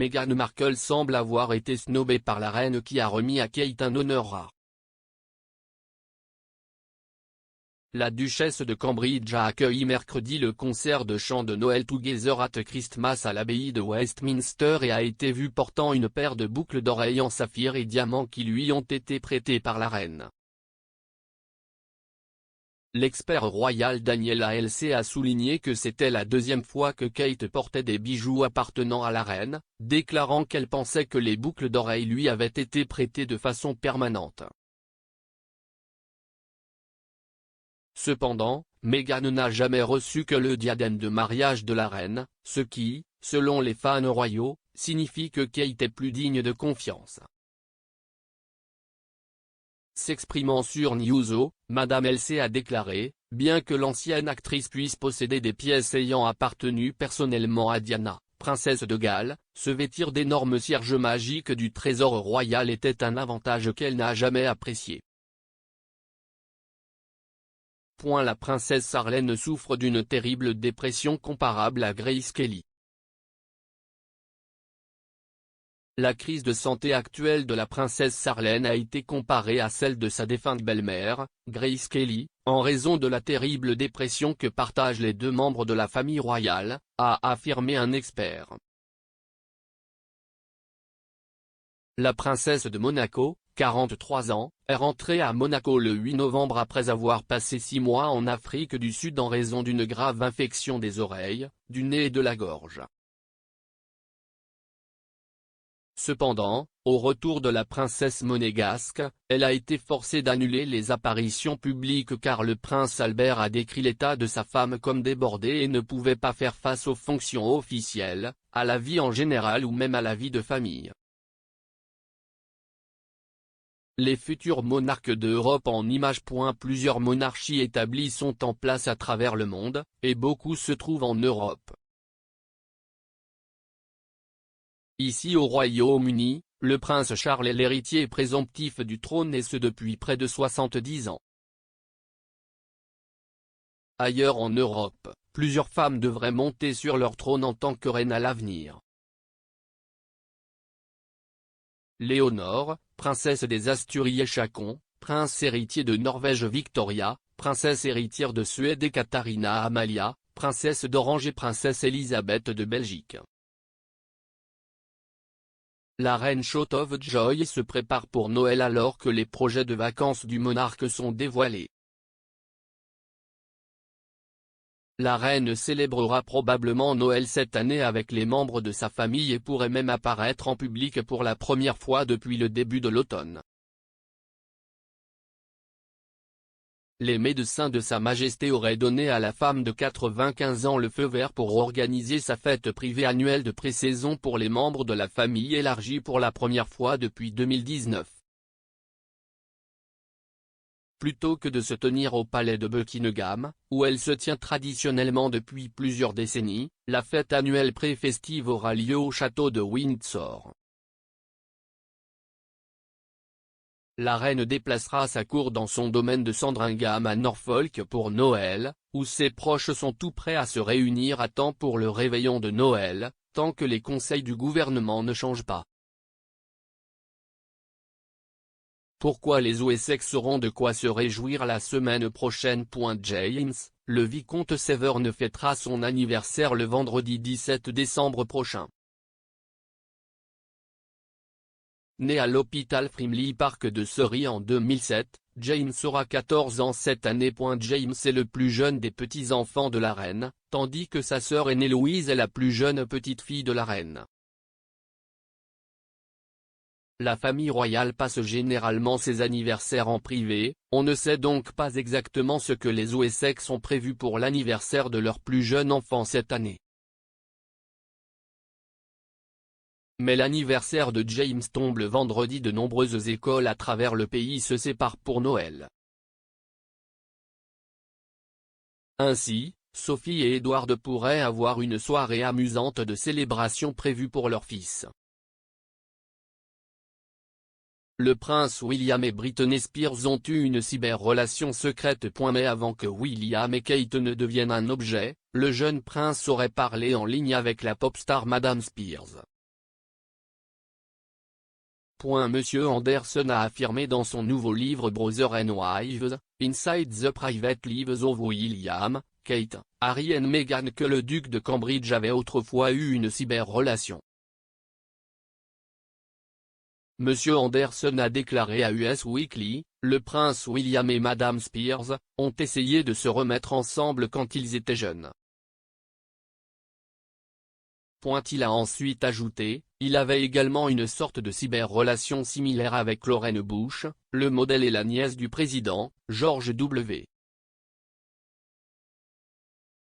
Meghan Markle semble avoir été snobée par la reine qui a remis à Kate un honneur rare. La duchesse de Cambridge a accueilli mercredi le concert de chant de Noël Together at Christmas à l'abbaye de Westminster et a été vue portant une paire de boucles d'oreilles en saphir et diamants qui lui ont été prêtées par la reine. L'expert royal Daniel Halsey a souligné que c'était la deuxième fois que Kate portait des bijoux appartenant à la reine, déclarant qu'elle pensait que les boucles d'oreilles lui avaient été prêtées de façon permanente. Cependant, Meghan n'a jamais reçu que le diadème de mariage de la reine, ce qui, selon les fans royaux, signifie que Kate est plus digne de confiance. S'exprimant sur Newso, Madame Halsey a déclaré, bien que l'ancienne actrice puisse posséder des pièces ayant appartenu personnellement à Diana, princesse de Galles, se vêtir d'énormes cierges magiques du trésor royal était un avantage qu'elle n'a jamais apprécié. La princesse Harlene souffre d'une terrible dépression comparable à Grace Kelly. La crise de santé actuelle de la princesse Harlene a été comparée à celle de sa défunte belle-mère, Grace Kelly, en raison de la terrible dépression que partagent les deux membres de la famille royale, a affirmé un expert. La princesse de Monaco, 43 ans, est rentrée à Monaco le 8 novembre après avoir passé 6 mois en Afrique du Sud en raison d'une grave infection des oreilles, du nez et de la gorge. Cependant, au retour de la princesse monégasque, elle a été forcée d'annuler les apparitions publiques car le prince Albert a décrit l'état de sa femme comme débordé et ne pouvait pas faire face aux fonctions officielles, à la vie en général ou même à la vie de famille. Les futurs monarques d'Europe en images. Plusieurs monarchies établies sont en place à travers le monde, et beaucoup se trouvent en Europe. Ici au Royaume-Uni, le prince Charles est l'héritier présomptif du trône et ce depuis près de 70 ans. Ailleurs en Europe, plusieurs femmes devraient monter sur leur trône en tant que reine à l'avenir. Léonore, princesse des Asturies et Chacon, prince héritier de Norvège Victoria, princesse héritière de Suède et Katharina Amalia, princesse d'Orange et princesse Elisabeth de Belgique. La reine Shout of Joy se prépare pour Noël alors que les projets de vacances du monarque sont dévoilés. La reine célébrera probablement Noël cette année avec les membres de sa famille et pourrait même apparaître en public pour la première fois depuis le début de l'automne. Les médecins de Sa Majesté auraient donné à la femme de 95 ans le feu vert pour organiser sa fête privée annuelle de pré-saison pour les membres de la famille élargie pour la première fois depuis 2019. Plutôt que de se tenir au palais de Buckingham, où elle se tient traditionnellement depuis plusieurs décennies, la fête annuelle pré-festive aura lieu au château de Windsor. La reine déplacera sa cour dans son domaine de Sandringham à Norfolk pour Noël, où ses proches sont tout prêts à se réunir à temps pour le réveillon de Noël, tant que les conseils du gouvernement ne changent pas. Pourquoi les Wessex auront de quoi se réjouir la semaine prochaine. James, le vicomte Severn fêtera son anniversaire le vendredi 17 décembre prochain. Né à l'hôpital Frimley Park de Surrey en 2007, James aura 14 ans cette année. James est le plus jeune des petits-enfants de la reine, tandis que sa sœur aînée Louise est la plus jeune petite-fille de la reine. La famille royale passe généralement ses anniversaires en privé, on ne sait donc pas exactement ce que les Wessex ont prévu pour l'anniversaire de leur plus jeune enfant cette année. Mais l'anniversaire de James tombe le vendredi. De nombreuses écoles à travers le pays se séparent pour Noël. Ainsi, Sophie et Edward pourraient avoir une soirée amusante de célébration prévue pour leur fils. Le prince William et Britney Spears ont eu une cyber-relation secrète. Mais avant que William et Kate ne deviennent un objet, le jeune prince aurait parlé en ligne avec la pop star Madame Spears. Monsieur Anderson a affirmé dans son nouveau livre Brother and Wives, Inside the Private Lives of William, Kate, Harry and Meghan que le duc de Cambridge avait autrefois eu une cyber-relation. Monsieur Anderson a déclaré à US Weekly, le prince William et Madame Spears ont essayé de se remettre ensemble quand ils étaient jeunes. Il a ensuite ajouté, il avait également une sorte de cyber-relation similaire avec Lorraine Bush, le modèle et la nièce du président, George W.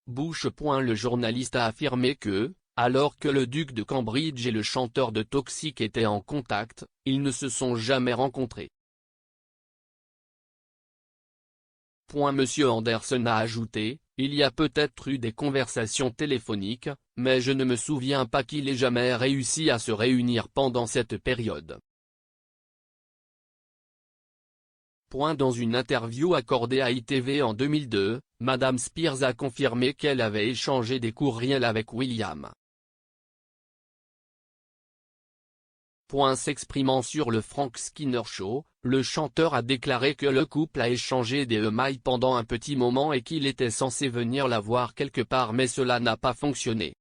Bush. Le journaliste a affirmé que, alors que le duc de Cambridge et le chanteur de Toxic étaient en contact, ils ne se sont jamais rencontrés. Monsieur Anderson a ajouté, il y a peut-être eu des conversations téléphoniques, mais je ne me souviens pas qu'il ait jamais réussi à se réunir pendant cette période. Dans une interview accordée à ITV en 2002, Madame Spears a confirmé qu'elle avait échangé des courriels avec William. S'exprimant sur le Frank Skinner Show, le chanteur a déclaré que le couple a échangé des emails pendant un petit moment et qu'il était censé venir la voir quelque part mais cela n'a pas fonctionné.